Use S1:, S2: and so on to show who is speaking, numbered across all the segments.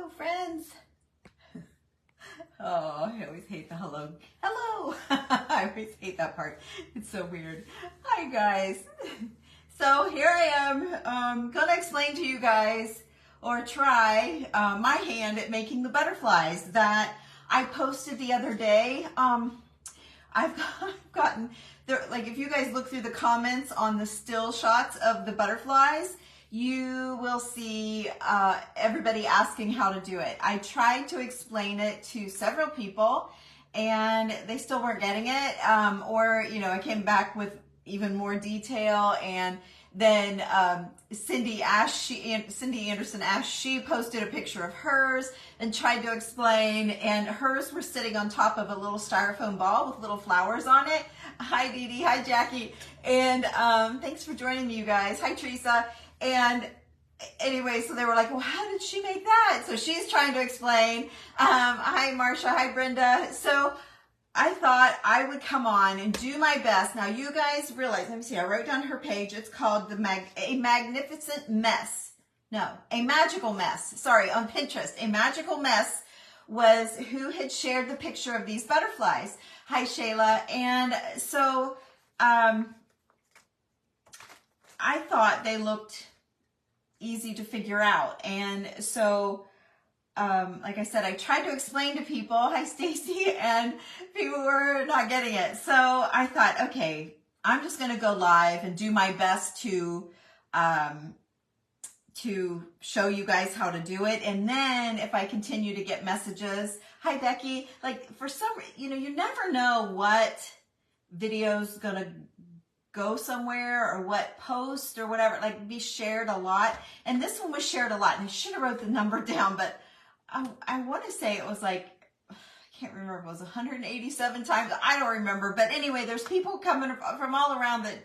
S1: Hello, friends. Oh, I always hate the hello. Hello. I always hate that part. It's so weird. Hi, guys. So here I am gonna explain to you guys, or try my hand at making the butterflies that I posted the other day. I've gotten there, like, if you guys look through the comments on the still shots of the butterflies, you will see everybody asking how to do it. I tried to explain it to several people and they still weren't getting it. Or, you know, I came back with even more detail, and then Cindy Anderson Ash, she posted a picture of hers and tried to explain, and hers were sitting on top of a little styrofoam ball with little flowers on it. Hi, Dee Dee. Hi, Jackie. And thanks for joining me, you guys. Hi, Teresa. And anyway, so they were like, well, how did she make that? So she's trying to explain. Hi, Marsha. Hi, Brenda. So I thought I would come on and do my best. Now, you guys realize, let me see, I wrote down her page. It's called A Magnificent Mess. No, A Magical Mess. Sorry, on Pinterest. A Magical Mess was who had shared the picture of these butterflies. Hi, Shayla. And so I thought they looked easy to figure out. And so like I said, I tried to explain to people, hi Stacy, and people were not getting it. So I thought, okay, I'm just going to go live and do my best to show you guys how to do it. And then if I continue to get messages, hi Becky, like for some, you know, you never know what video's going to go somewhere or what post or whatever, like be shared a lot. And this one was shared a lot, and I should have wrote the number down, but I want to say it was like, I can't remember if it was 187 times. I don't remember. But anyway, there's people coming from all around that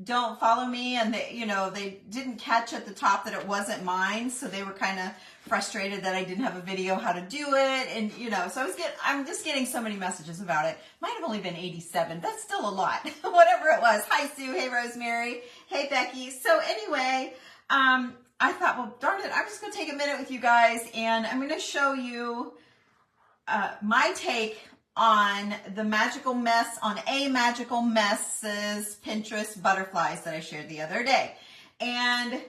S1: don't follow me, and they, you know, they didn't catch at the top that it wasn't mine. So they were kind of frustrated that I didn't have a video how to do it. And, you know, so I'm just getting so many messages about it. Might have only been 87. That's still a lot. Whatever it was. Hi, Sue. Hey, Rosemary. Hey, Becky. So anyway, I thought, well, darn it, I'm just going to take a minute with you guys, and I'm going to show you my take on the magical mess, on A Magical Mess's Pinterest butterflies that I shared the other day. And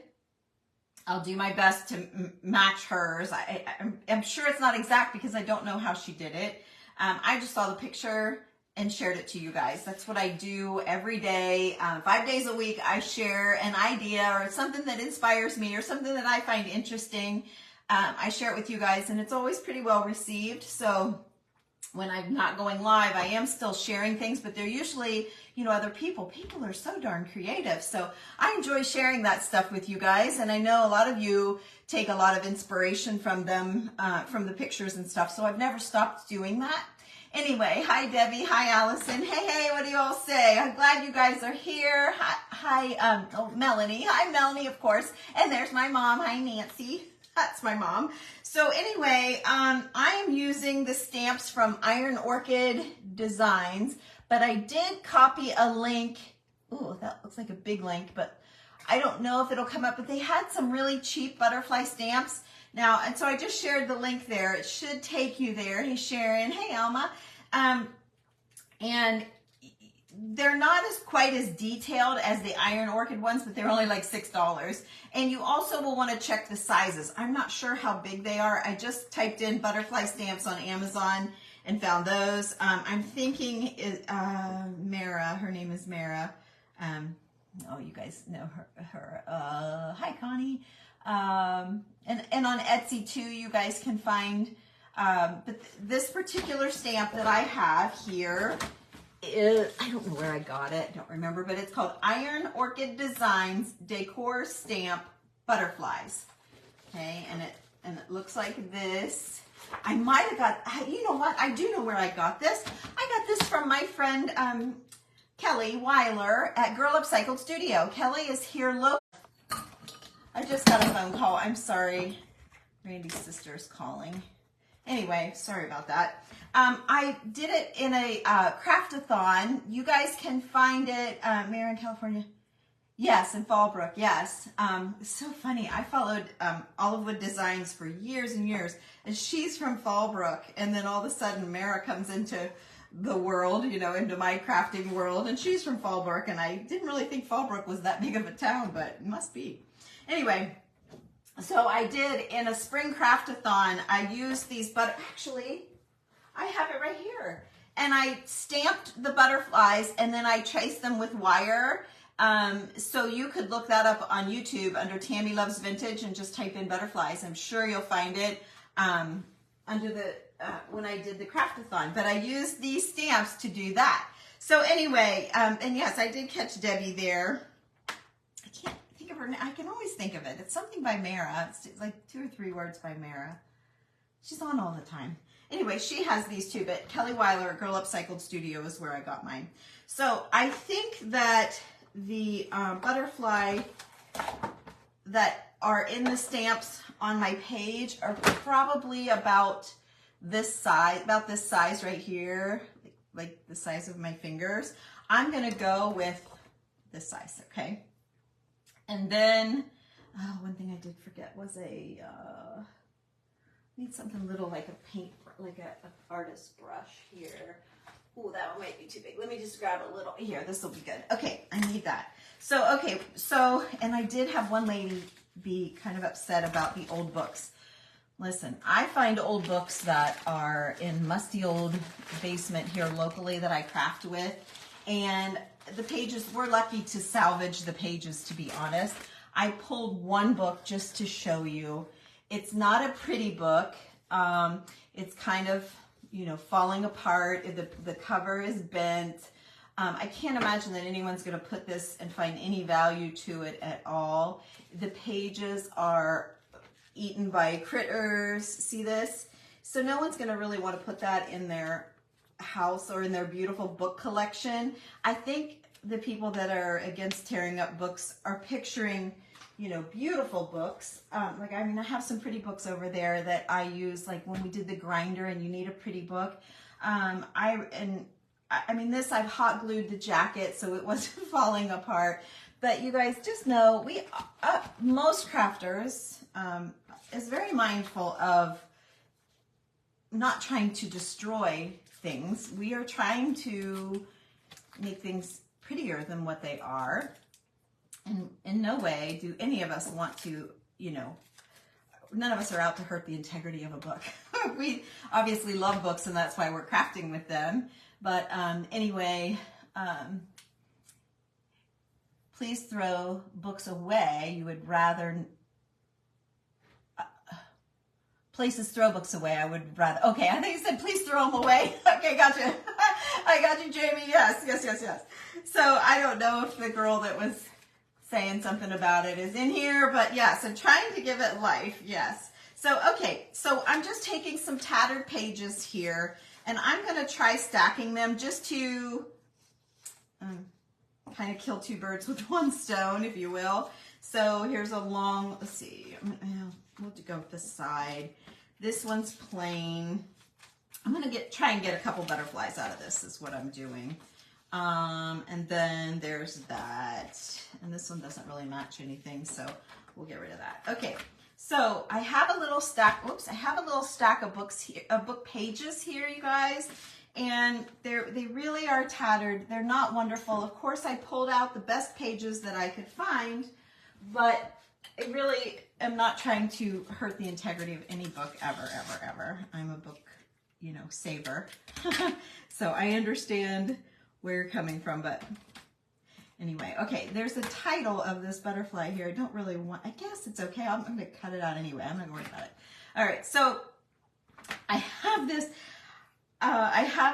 S1: I'll do my best to match hers. I'm sure it's not exact because I don't know how she did it. I just saw the picture and shared it to you guys. That's what I do every day. 5 days a week, I share an idea or something that inspires me or something that I find interesting. I share it with you guys, and it's always pretty well received. So when I'm not going live, I am still sharing things, but they're usually, you know, other people. People are so darn creative. So I enjoy sharing that stuff with you guys. And I know a lot of you take a lot of inspiration from them, from the pictures and stuff. So I've never stopped doing that. Anyway, hi Debbie, hi Allison, hey, what do you all say? I'm glad you guys are here. Hi, Melanie, hi Melanie, of course, and there's my mom, hi Nancy, that's my mom. So anyway, I am using the stamps from Iron Orchid Designs, but I did copy a link. Ooh, that looks like a big link, but I don't know if it'll come up, but they had some really cheap butterfly stamps. Now, and so I just shared the link there. It should take you there. Hey, Sharon. Hey, Alma. And they're not quite as detailed as the Iron Orchid ones, but they're only like $6. And you also will want to check the sizes. I'm not sure how big they are. I just typed in butterfly stamps on Amazon and found those. I'm thinking Mara. Her name is Mara. Oh, you guys know her. Hi, Connie. And on Etsy too, you guys can find, but this particular stamp that I have here is, I don't know where I got it, I don't remember, but it's called Iron Orchid Designs Decor Stamp Butterflies. Okay, and it looks like this. I might have got, you know what, I do know where I got this. I got this from my friend Kelly Weiler at Girl Upcycled Studio. Kelly is here local. I just got a phone call. I'm sorry. Randy's sister is calling. Anyway, sorry about that. I did it in a craft-a-thon. You guys can find it, Marin, California. Yes, in Fallbrook, yes. It's so funny. I followed Olive Wood Designs for years and years, and she's from Fallbrook, and then all of a sudden Mara comes into the world, you know, into my crafting world, and she's from Fallbrook, and I didn't really think Fallbrook was that big of a town, but it must be. Anyway, so I did in a spring craft-a-thon, I used these, but actually, I have it right here. And I stamped the butterflies, and then I traced them with wire. So you could look that up on YouTube under Tammy Loves Vintage and just type in butterflies. I'm sure you'll find it under the when I did the craft-a-thon. But I used these stamps to do that. So anyway, and yes, I did catch Debbie there. I can't think of her name. I can always think of it. It's something by Mara. It's like 2 or 3 words by Mara. She's on all the time. Anyway, she has these too, but Kelly Weiler at Girl Upcycled Studio is where I got mine. So I think that the butterfly that are in the stamps on my page are probably about this size right here, like the size of my fingers. I'm gonna go with this size, okay? And then, oh, one thing I did forget was a, need something little like a paint, like an artist brush here. Ooh, that one might be too big. Let me just grab a little, here, this will be good. Okay, I need that. So, okay, so, and I did have one lady be kind of upset about the old books. Listen, I find old books that are in musty old basement here locally that I craft with, and the pages, we're lucky to salvage the pages, to be honest. I pulled one book just to show you. It's not a pretty book. It's kind of, you know, falling apart. The cover is bent. I can't imagine that anyone's going to put this and find any value to it at all. The pages are eaten by critters. See this? So no one's going to really want to put that in their house or in their beautiful book collection. I think the people that are against tearing up books are picturing, you know, beautiful books. Like, I mean, I have some pretty books over there that I use, like when we did the grinder and you need a pretty book. I mean, this, I've hot glued the jacket so it wasn't falling apart. But you guys just know, most crafters is very mindful of not trying to destroy things. We are trying to make things prettier than what they are. And in no way do any of us want to, you know, none of us are out to hurt the integrity of a book. We obviously love books, and that's why we're crafting with them. But anyway, please throw books away. You would rather... places throw books away. I would rather... Okay, I think you said please throw them away. Okay, gotcha. I got you, Jamie. Yes. So I don't know if the girl that was saying something about it is in here, but yes, I'm trying to give it life. Yes. So, okay, so I'm just taking some tattered pages here, and I'm going to try stacking them just to kind of kill 2 birds with 1 stone, if you will. So here's a long, let's see, we'll go with this side. This one's plain. I'm going to try and get a couple butterflies out of this is what I'm doing. And then there's that, and this one doesn't really match anything, so we'll get rid of that. Okay, so I have a little stack, I have a little stack of books here, book pages here, you guys, and they really are tattered. They're not wonderful. Of course, I pulled out the best pages that I could find, but I really am not trying to hurt the integrity of any book ever. I'm a book, you know, saver. So I understand where you're coming from, but anyway, okay, there's the title of this butterfly here. I don't really want, I guess it's okay. I'm going to cut it out anyway. I'm not going to worry about it. All right, so I have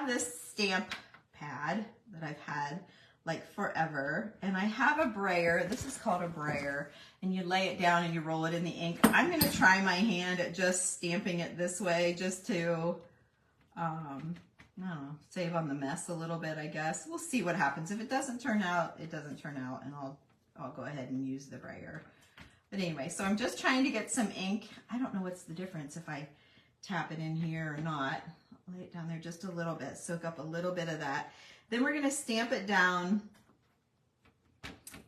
S1: this stamp pad that I've had like forever, and I have a brayer. This is called a brayer, and you lay it down and you roll it in the ink. I'm going to try my hand at just stamping it this way just to, I don't know, save on the mess a little bit, I guess. We'll see what happens. If it doesn't turn out, it doesn't turn out, and I'll go ahead and use the brayer. But anyway, so I'm just trying to get some ink. I don't know what's the difference if I tap it in here or not. I'll lay it down there just a little bit, soak up a little bit of that. Then we're going to stamp it down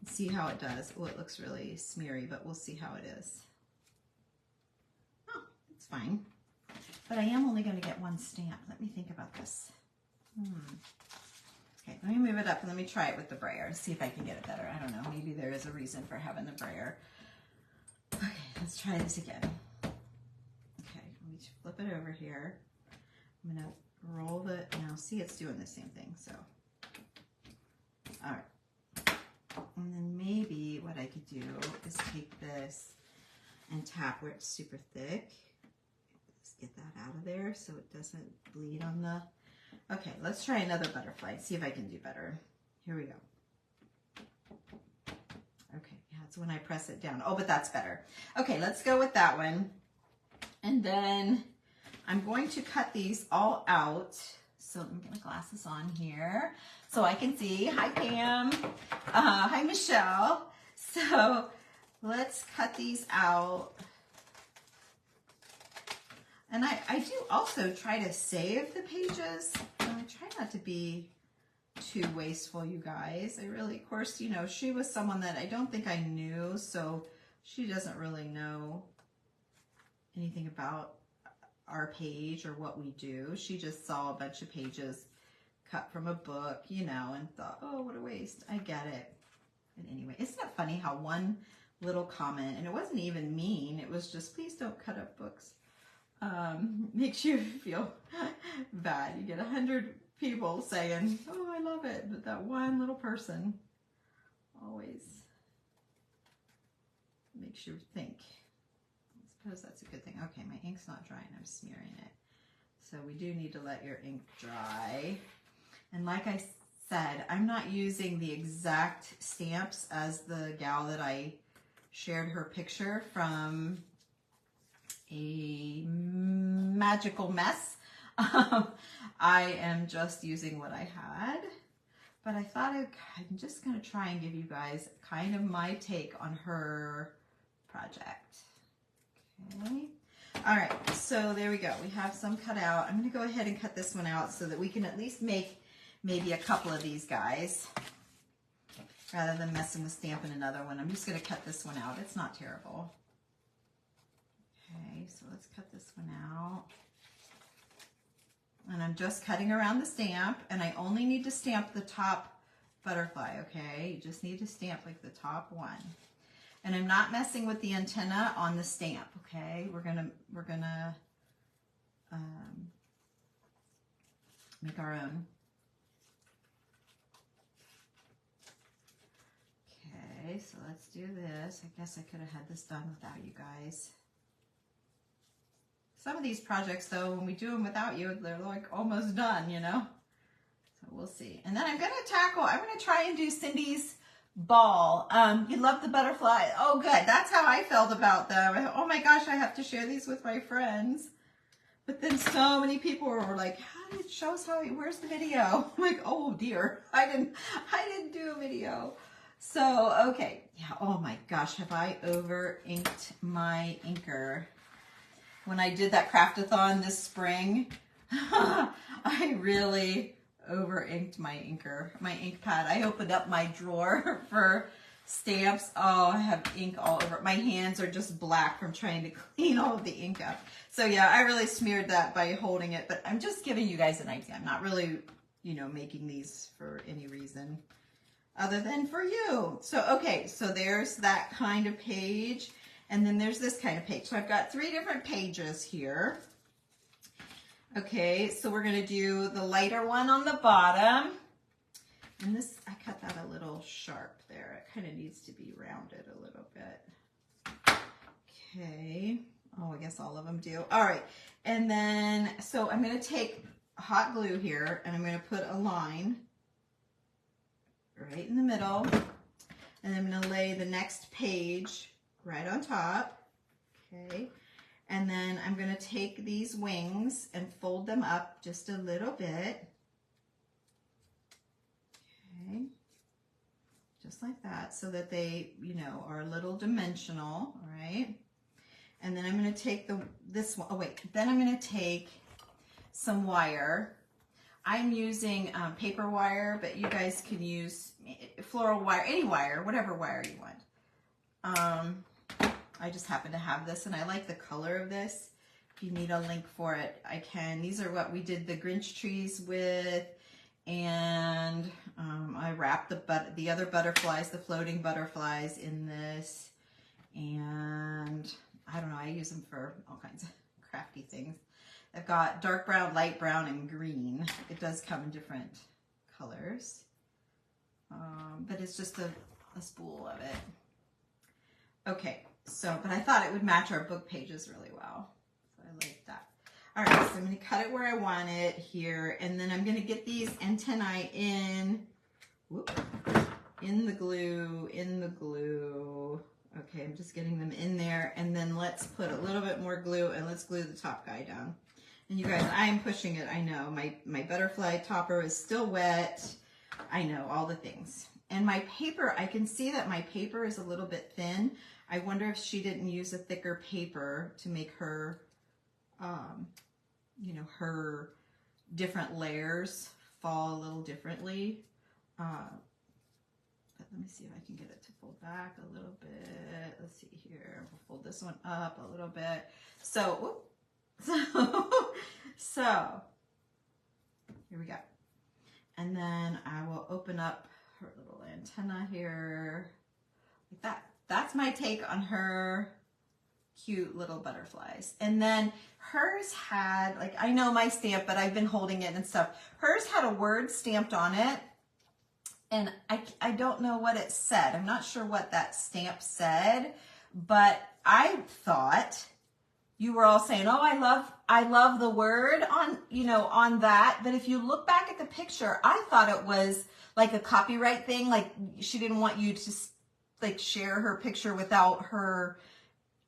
S1: See how it does. Oh, it looks really smeary, but we'll see how it is. Oh, it's fine. But I am only going to get one stamp. Let me think about this. Okay, let me move it up and let me try it with the brayer and see if I can get it better. I don't know. Maybe there is a reason for having the brayer. Okay, let's try this again. Okay, let me flip it over here. I'm going to roll the, now see, it's doing the same thing. So, all right. And then maybe what I could do is take this and tap where it's super thick. Just get that out of there so it doesn't bleed on the... Okay, let's try another butterfly. See if I can do better. Here we go. Okay, yeah, it's when I press it down. Oh, but that's better. Okay, let's go with that one. And then I'm going to cut these all out. So let me get my glasses on here so I can see. Hi, Pam. Hi, Michelle. So let's cut these out. And I do also try to save the pages. I try not to be too wasteful, you guys. I really, of course, you know, she was someone that I don't think I knew, so she doesn't really know anything about our page or what we do. She just saw a bunch of pages cut from a book, you know, and thought, oh, what a waste. I get it. But anyway, isn't it funny how one little comment, and it wasn't even mean, it was just, please don't cut up books. Makes you feel bad. You get 100 people saying, oh, I love it, but that one little person always makes you think. I suppose that's a good thing. Okay, my ink's not dry and I'm smearing it. So we do need to let your ink dry. And like I said, I'm not using the exact stamps as the gal that I shared her picture from A Magical Mess. I am just using what I had, but I thought I'm just going to try and give you guys kind of my take on her project. Okay. All right, so there we go. We have some cut out. I'm going to go ahead and cut this one out so that we can at least make maybe a couple of these guys rather than messing with stamping another one. I'm just going to cut this one out. It's not terrible. Okay, so let's cut this one out. And I'm just cutting around the stamp, and I only need to stamp the top butterfly, okay? You just need to stamp like the top one. And I'm not messing with the antenna on the stamp, okay? We're gonna make our own. Okay, so let's do this. I guess I could have had this done without you guys. Some of these projects, though, when we do them without you, they're like almost done, you know? So we'll see. And then I'm going to try and do Cindy's ball. You love the butterfly. Oh, good. That's how I felt about them. I thought, oh my gosh, I have to share these with my friends. But then so many people were like, show us where's the video? I'm like, oh dear, I didn't do a video. So, okay. Yeah, oh my gosh, have I over inked my inker? When I did that craftathon this spring, I really over inked my inker, my ink pad. I opened up my drawer for stamps. Oh, I have ink all over. My hands are just black from trying to clean all of the ink up. So yeah, I really smeared that by holding it, but I'm just giving you guys an idea. I'm not really, you know, making these for any reason other than for you. So, okay, so there's that kind of page. And then there's this kind of page. So I've got 3 different pages here. Okay, so we're going to do the lighter one on the bottom. And this, I cut that a little sharp there. It kind of needs to be rounded a little bit. Okay. Oh, I guess all of them do. All right. And then, so I'm going to take hot glue here and I'm going to put a line right in the middle. And I'm going to lay the next page right on top, okay, and then I'm going to take these wings and fold them up just a little bit, okay, just like that, so that they, you know, are a little dimensional, all right, and then I'm going to take this one, oh wait, then I'm going to take some wire. I'm using paper wire, but you guys can use floral wire, any wire, whatever wire you want. I just happen to have this, and I like the color of this. If you need a link for it, I can. These are what we did the Grinch trees with, and I wrapped the other butterflies, the floating butterflies, in this, and I don't know, I use them for all kinds of crafty things. I've got dark brown, light brown, and green. It does come in different colors, but it's just a spool of it. Okay, so, but I thought it would match our book pages really well, so I like that. All right, so I'm going to cut it where I want it here, and then I'm going to get these antennae in the glue. Okay, I'm just getting them in there, and then let's put a little bit more glue, and let's glue the top guy down. And you guys, I am pushing it, I know. My butterfly topper is still wet. I know, all the things. And my paper, I can see that my paper is a little bit thin. I wonder if she didn't use a thicker paper to make her, you know, her different layers fall a little differently. But let me see if I can get it to fold back a little bit. Let's see here. We'll fold this one up a little bit. So here we go. And then I will open up her little antenna here like that. That's my take on her cute little butterflies. And then hers had, like, I know my stamp, but I've been holding it and stuff. Hers had a word stamped on it, and I don't know what it said. I'm not sure what that stamp said, but I thought you were all saying, oh, I love the word on, you know, on that. But if you look back at the picture, I thought it was like a copyright thing. Like she didn't want you to like share her picture without her,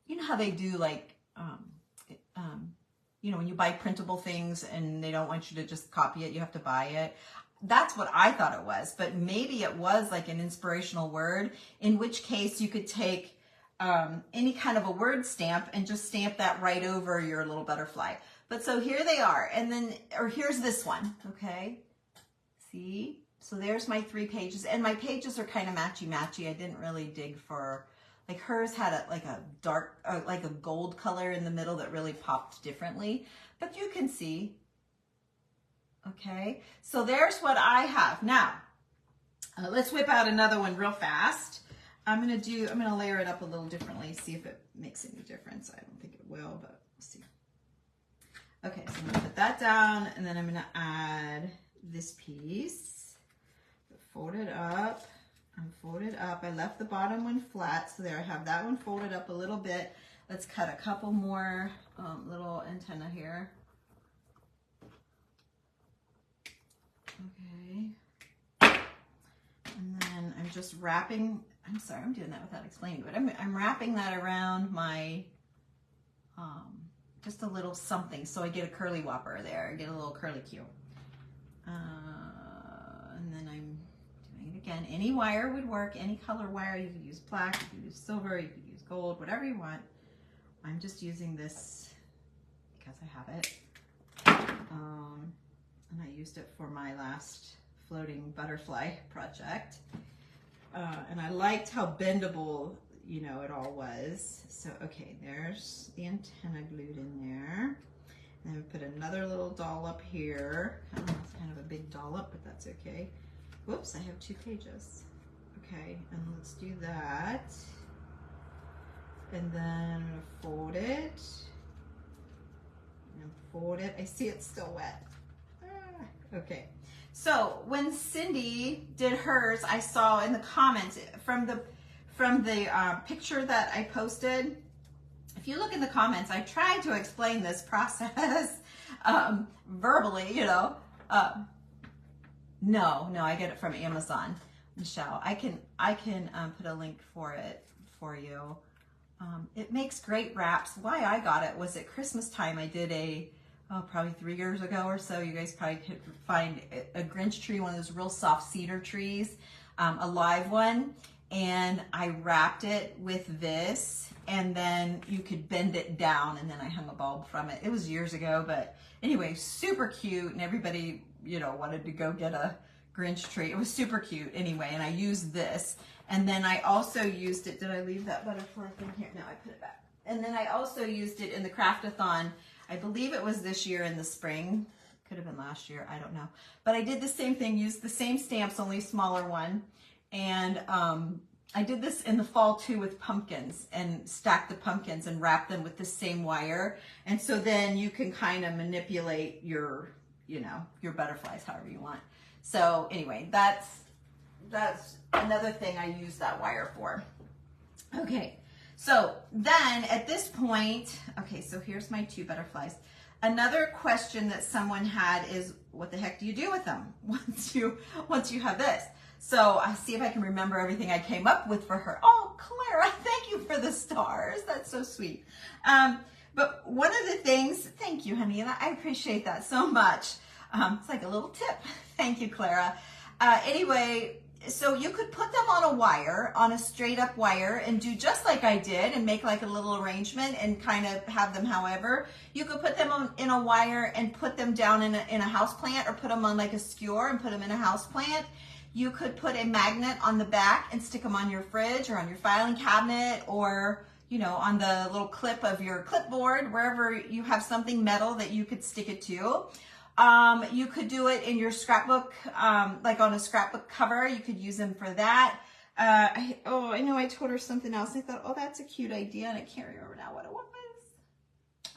S1: you know how they do like, you know, when you buy printable things and they don't want you to just copy it, you have to buy it. That's what I thought it was, but maybe it was like an inspirational word, in which case you could take any kind of a word stamp and just stamp that right over your little butterfly. But so here they are, and then, or here's this one, okay? See? So there's my 3 pages, and my pages are kind of matchy-matchy. I didn't really dig for, like hers had like a dark, like a gold color in the middle that really popped differently, but you can see, okay? So there's what I have. Now, let's whip out another one real fast. I'm gonna layer it up a little differently, see if it makes any difference. I don't think it will, but we'll see. Okay, so I'm gonna put that down, and then I'm gonna add this piece. Fold it up, and fold it up. I left the bottom one flat, so there I have that one folded up a little bit. Let's cut a couple more little antenna here. Okay. And then I'm just wrapping, I'm sorry, I'm doing that without explaining, but I'm wrapping that around my, just a little something, so I get a curly whopper there. I get a little curly Q. And then I'm doing it again. Any wire would work, any color wire. You could use black, you could use silver, you could use gold, whatever you want. I'm just using this because I have it. And I used it for my last floating butterfly project. And I liked how bendable, you know, it all was. So, okay, there's the antenna glued in there. And then we put another little dollop here. It's kind of a big dollop, but that's okay. Whoops, I have 2 pages. Okay, and let's do that. And then I'm gonna fold it. And fold it. I see it's still wet. Okay. So when Cindy did hers, I saw in the comments from the picture that I posted. If you look in the comments, I tried to explain this process verbally, you know. No, I get it from Amazon, Michelle. I can put a link for it for you. It makes great wraps. Why I got it was at Christmas time. I did probably 3 years ago or so. You guys probably could find a Grinch tree, one of those real soft cedar trees, a live one. And I wrapped it with this, and then you could bend it down, and then I hung a bulb from it. It was years ago, but anyway, super cute, and everybody you know, wanted to go get a Grinch tree. It was super cute anyway, and I used this. And then I also used it, did I leave that butterfly thing here? No, I put it back. And then I also used it in the Craftathon. I believe it was this year in the spring. Could have been last year, I don't know. But I did the same thing, used the same stamps, only smaller one. And I did this in the fall too with pumpkins, and stacked the pumpkins and wrapped them with the same wire. And so then you can kind of manipulate your, you know, your butterflies however you want. So anyway, that's another thing I use that wire for. Okay, so then at this point, okay, so here's my 2 butterflies. Another question that someone had is, what the heck do you do with them once you have this? So I see if I can remember everything I came up with for her. Oh, Clara, thank you for the stars. That's so sweet. But one of the things, thank you, honey, and I appreciate that so much. It's like a little tip. Thank you, Clara. Anyway, so you could put them on a wire, on a straight up wire, and do just like I did and make like a little arrangement and kind of have them however. You could put them in a wire and put them down in a house plant, or put them on like a skewer and put them in a house plant. You could put a magnet on the back and stick them on your fridge or on your filing cabinet, or, you know, on the little clip of your clipboard, wherever you have something metal that you could stick it to. You could do it in your scrapbook, like on a scrapbook cover. You could use them for that. I know I told her something else. I thought, oh, that's a cute idea, and I can't remember now what it was.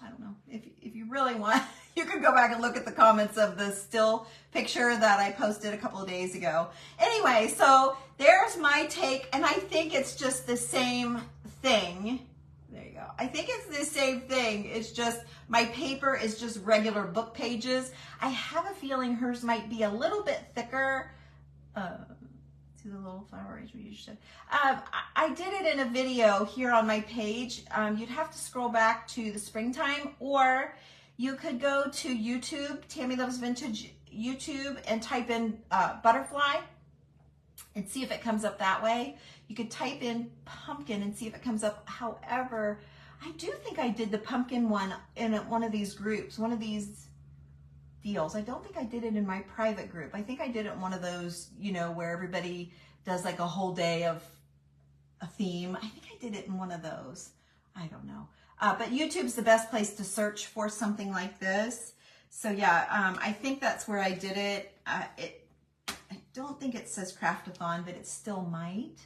S1: I don't know. If you really want, you can go back and look at the comments of the still picture that I posted a couple of days ago. Anyway, so there's my take, and I think it's just the same thing. There you go. I think it's the same thing. It's just my paper is just regular book pages. I have a feeling hers might be a little bit thicker. See the little flower arrangement you said. I did it in a video here on my page. You'd have to scroll back to the springtime, or you could go to YouTube, Tammy Loves Vintage YouTube, and type in butterfly and see if it comes up that way. You could type in pumpkin and see if it comes up. However, I do think I did the pumpkin one in one of these groups, one of these deals. I don't think I did it in my private group. I think I did it in one of those, you know, where everybody does like a whole day of a theme. I think I did it in one of those. I don't know. But YouTube's the best place to search for something like this. So yeah, I think that's where I did it. I don't think it says Craftathon, but it still might.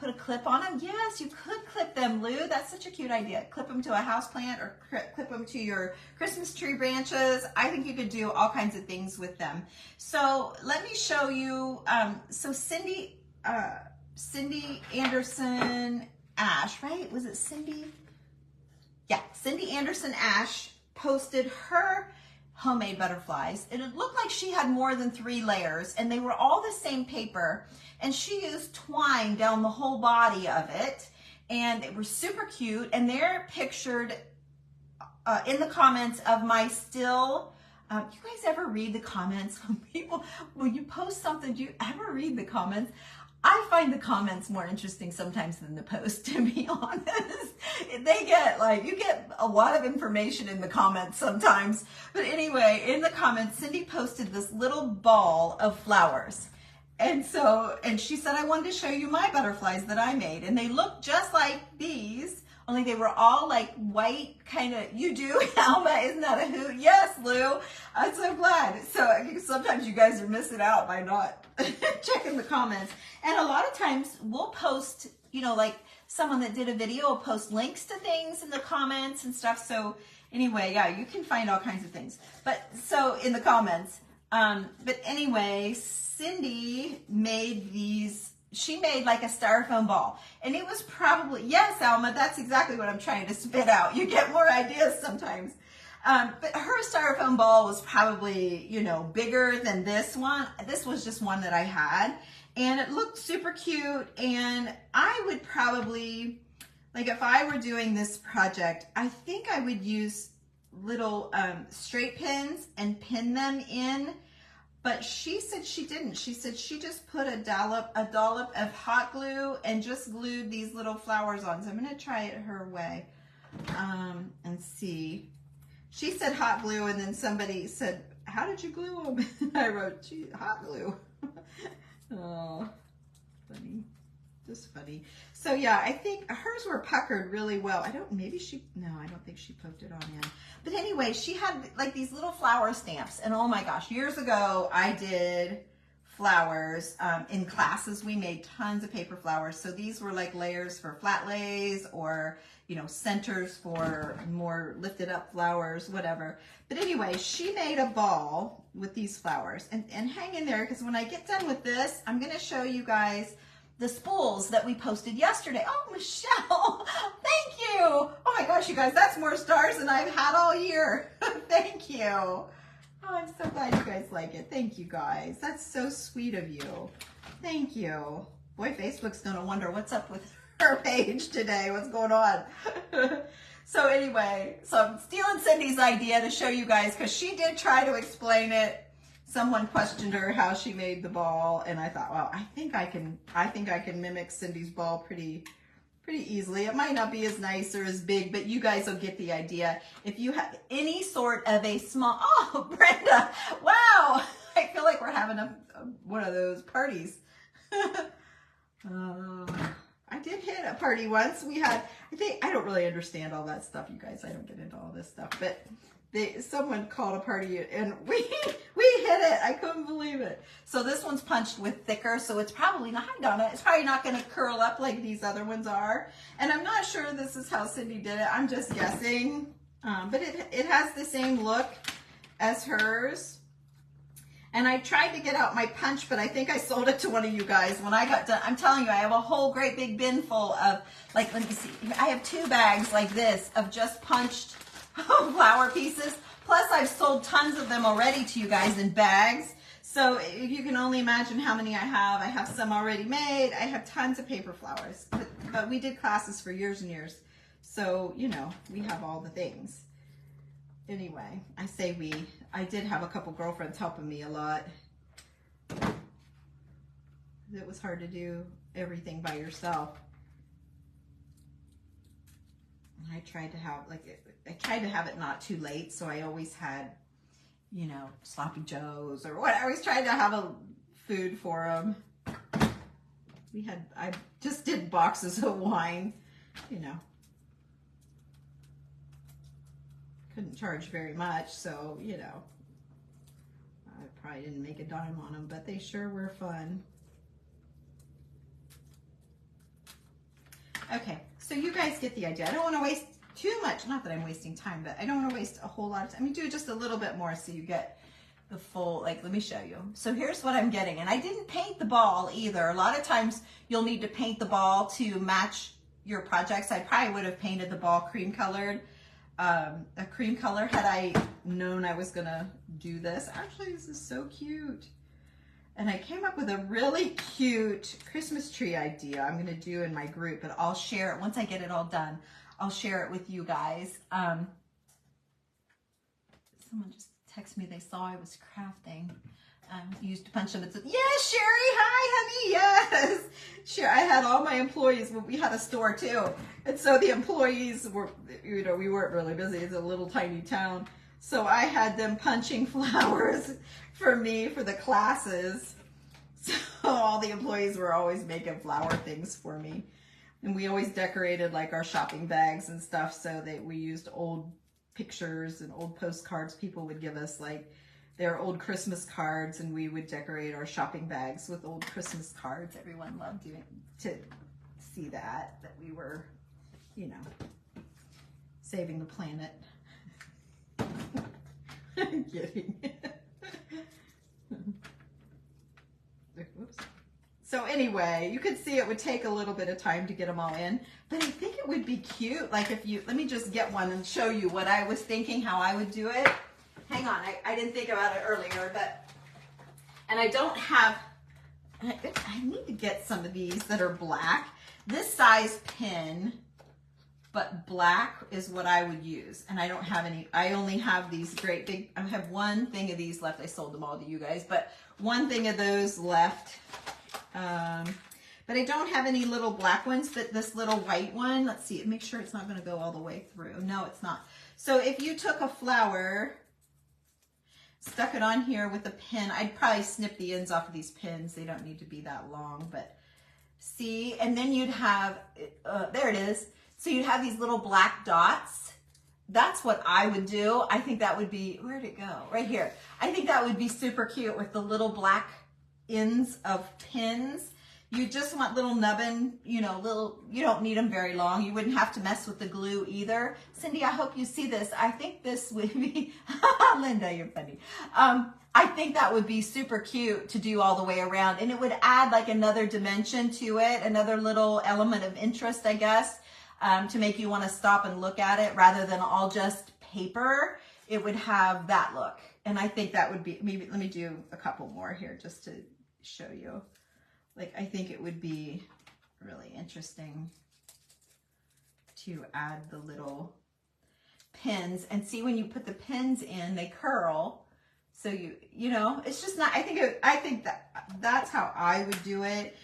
S1: Put a clip on them. Yes, you could clip them, Lou. That's such a cute idea. Clip them to a houseplant, or clip them to your Christmas tree branches. I think you could do all kinds of things with them. So let me show you. So Cindy Anderson Ash, right? Was it Cindy? Yeah, Cindy Anderson Ash posted her homemade butterflies, and it looked like she had more than 3 layers, and they were all the same paper, and she used twine down the whole body of it, and they were super cute. And they're pictured in the comments of my still. You guys ever read the comments when people, when you post something? Do you ever read the comments? I find the comments more interesting sometimes than the post, to be honest. They get like, you get a lot of information in the comments sometimes. But anyway, in the comments, Cindy posted this little ball of flowers. And she said, I wanted to show you my butterflies that I made. And they look just like these, only they were all like white, kind of, you do, Alma, isn't that a hoot? Yes, Lou, I'm so glad. So sometimes you guys are missing out by not checking the comments. And a lot of times we'll post, you know, like someone that did a video will post links to things in the comments and stuff. So anyway, yeah, you can find all kinds of things. But so in the comments, but anyway, Cindy made these. She made like a styrofoam ball, and it was probably, yes, Alma, that's exactly what I'm trying to spit out. You get more ideas sometimes. But her styrofoam ball was probably, you know, bigger than this one. This was just one that I had, and it looked super cute. And I would probably, like if I were doing this project, I think I would use little straight pins and pin them in. But she said she didn't. She said she just put a dollop of hot glue and just glued these little flowers on. So I'm going to try it her way and see. She said hot glue, and then somebody said how did you glue them? I wrote, gee, hot glue. Oh, funny. Just funny. So yeah, I think hers were puckered really well. I don't think she poked it on in. But anyway, she had like these little flower stamps. And oh my gosh, years ago I did flowers in classes. We made tons of paper flowers. So these were like layers for flat lays, or centers for more lifted up flowers, whatever. But anyway, she made a ball with these flowers, and hang in there, because when I get done with this, I'm going to show you guys the spools that we posted yesterday. Oh, Michelle, thank you. Oh my gosh, you guys, that's more stars than I've had all year. Thank you. Oh, I'm so glad you guys like it. Thank you guys. That's so sweet of you. Thank you. Boy, Facebook's gonna wonder what's up with her page today. What's going on? So anyway, so I'm stealing Cindy's idea to show you guys, because she did try to explain it. Someone questioned her how she made the ball, and I thought, well, I think I can mimic Cindy's ball pretty easily. It might not be as nice or as big, but you guys will get the idea. If you have any sort of a small, oh, Brenda, wow, I feel like we're having one of those parties. I did hit a party once. We had, I don't really understand all that stuff, you guys. I don't get into all this stuff, but someone called a party and we hit it. I couldn't believe it. So this one's punched with thicker, so it's probably not, hi Donna, it's probably not going to curl up like these other ones are. And I'm not sure this is how Cindy did it. I'm just guessing. But it has the same look as hers. And I tried to get out my punch, but I think I sold it to one of you guys when I got done. I'm telling you, I have a whole great big bin full of, like, let me see. I have 2 bags like this of just punched flower pieces. Plus, I've sold tons of them already to you guys in bags. So if you can only imagine how many I have some already made. I have tons of paper flowers. But we did classes for years and years. So, we have all the things. Anyway, I say we. I did have a couple girlfriends helping me a lot. It was hard to do everything by yourself. I tried to have it not too late, so I always had, sloppy joes or what. I always tried to have a food for them. I just did boxes of wine, Couldn't charge very much, so, I probably didn't make a dime on them, but they sure were fun. Okay, so you guys get the idea. I don't want to waste too much, not that I'm wasting time, but I don't want to waste a whole lot of time. I mean, do just a little bit more so you get the full, let me show you. So here's what I'm getting, and I didn't paint the ball either. A lot of times you'll need to paint the ball to match your projects. I probably would have painted the ball cream colored. A cream color had I known I was gonna do this. Actually, this is so cute. And I came up with a really cute Christmas tree idea I'm gonna do in my group, but I'll share it once I get it all done. I'll share it with you guys. Someone just texted me they saw I was crafting. Used to punch them. It said, yes, Sherry, hi, honey, yes. Sure, I had all my employees, we had a store too. And so the employees were, we weren't really busy. It's a little tiny town. So I had them punching flowers for me for the classes. So all the employees were always making flower things for me. And we always decorated like our shopping bags and stuff. So we used old pictures and old postcards. People would give us like their old Christmas cards, and we would decorate our shopping bags with old Christmas cards. Everyone loved to see that we were, saving the planet. I'm kidding. Whoops. So anyway, you could see it would take a little bit of time to get them all in, but I think it would be cute. Like let me just get one and show you what I was thinking, how I would do it. Hang on, I didn't think about it earlier, and I don't have, I need to get some of these that are black. This size pin, but black is what I would use. And I don't have any, I only have these great big, I have one thing of these left. I sold them all to you guys, but one thing of those left. But I don't have any little black ones, but this little white one, let's see, make sure it's not gonna go all the way through. No, it's not. So if you took a flower, stuck it on here with a pin. I'd probably snip the ends off of these pins. They don't need to be that long, but see, and then you'd have, there it is. So you'd have these little black dots. That's what I would do. I think that would be, where'd it go? Right here. I think that would be super cute with the little black ends of pins. You just want little nubbin, you know, little, you don't need them very long. You wouldn't have to mess with the glue either. Cindy, I hope you see this. I think this would be, Linda, you're funny. I think that would be super cute to do all the way around, and it would add like another dimension to it, another little element of interest, I guess, to make you want to stop and look at it rather than all just paper. It would have that look. And I think that would be, maybe, let me do a couple more here just to show you. Like, I think it would be really interesting to add the little pins, and see when you put the pins in, they curl. So you know, it's just not, I think that's how I would do it.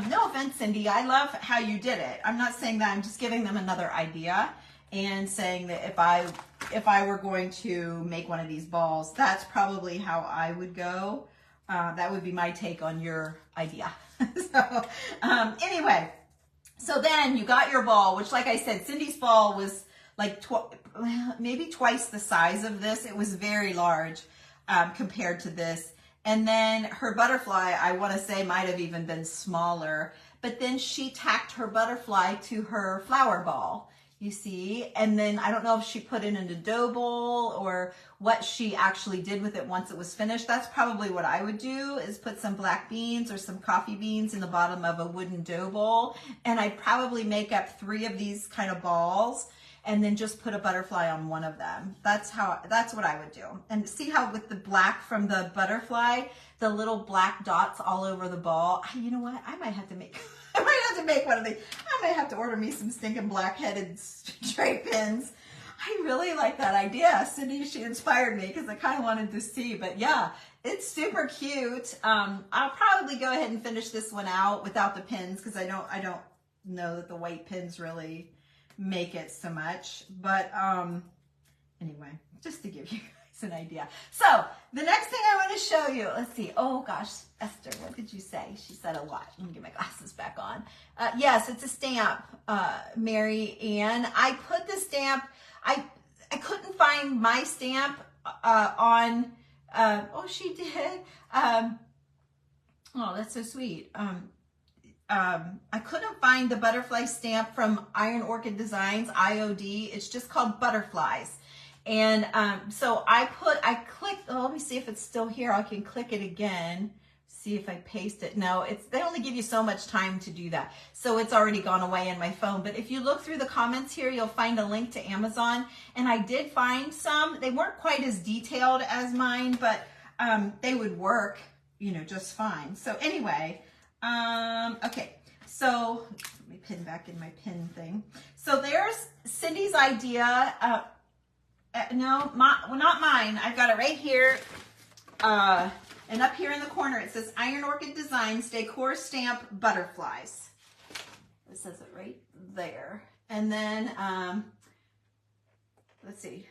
S1: No offense, Cindy, I love how you did it. I'm not saying that, I'm just giving them another idea and saying that if I were going to make one of these balls, that's probably how I would go. That would be my take on your idea. So anyway, so then you got your ball, which, like I said, Cindy's ball was like maybe twice the size of this. It was very large compared to this. And then her butterfly, I want to say, might have even been smaller. But then she tacked her butterfly to her flower ball, you see. And then I don't know if she put it in a dough bowl or what she actually did with it once it was finished. That's probably what I would do, is put some black beans or some coffee beans in the bottom of a wooden dough bowl. And I'd probably make up 3 of these kind of balls and then just put a butterfly on one of them. That's what I would do. And see how with the black from the butterfly, the little black dots all over the ball. You know what? I might have to make one of these. I might have to order me some stinking black-headed straight pins. I really like that idea. Cindy, she inspired me because I kind of wanted to see, but yeah, it's super cute. I'll probably go ahead and finish this one out without the pins because I don't know that the white pins really make it so much. But anyway, just to give you guys an idea. So the next thing I want to show you, let's see. Oh gosh, Esther, what did you say? She said a lot. Let me get my glasses back on. Yes, it's a stamp, Mary Ann. I put the stamp, I couldn't find my stamp on, oh, she did. Oh, that's so sweet. I couldn't find the butterfly stamp from Iron Orchid Designs, IOD. It's just called Butterflies. And so I clicked, oh, let me see if it's still here. I can click it again, see if I paste it. No, they only give you so much time to do that. So it's already gone away in my phone. But if you look through the comments here, you'll find a link to Amazon. And I did find some. They weren't quite as detailed as mine, but they would work, you know, just fine. So anyway, okay, so let me pin back in my pin thing. So there's Cindy's idea. No, well, not mine. I've got it right here. And up here in the corner, it says Iron Orchid Designs Decor Stamp Butterflies. It says it right there. And then, let's see.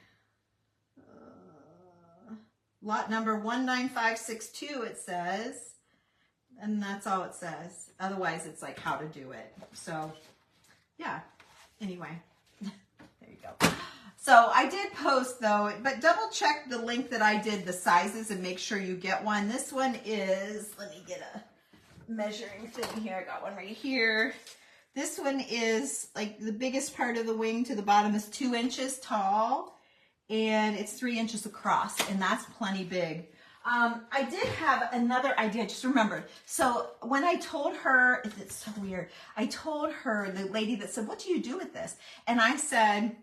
S1: Lot number 19562, it says. And that's all it says. Otherwise, it's like how to do it. So, yeah. Anyway, there you go. So I did post though, but double check the link that I did, the sizes, and make sure you get one. This one is, let me get a measuring thing here. I got one right here. This one is like the biggest part of the wing to the bottom is 2 inches tall and it's 3 inches across, and that's plenty big. I did have another idea, I just remembered. So when I told her, it's so weird. I told her, the lady that said, what do you do with this? And I said,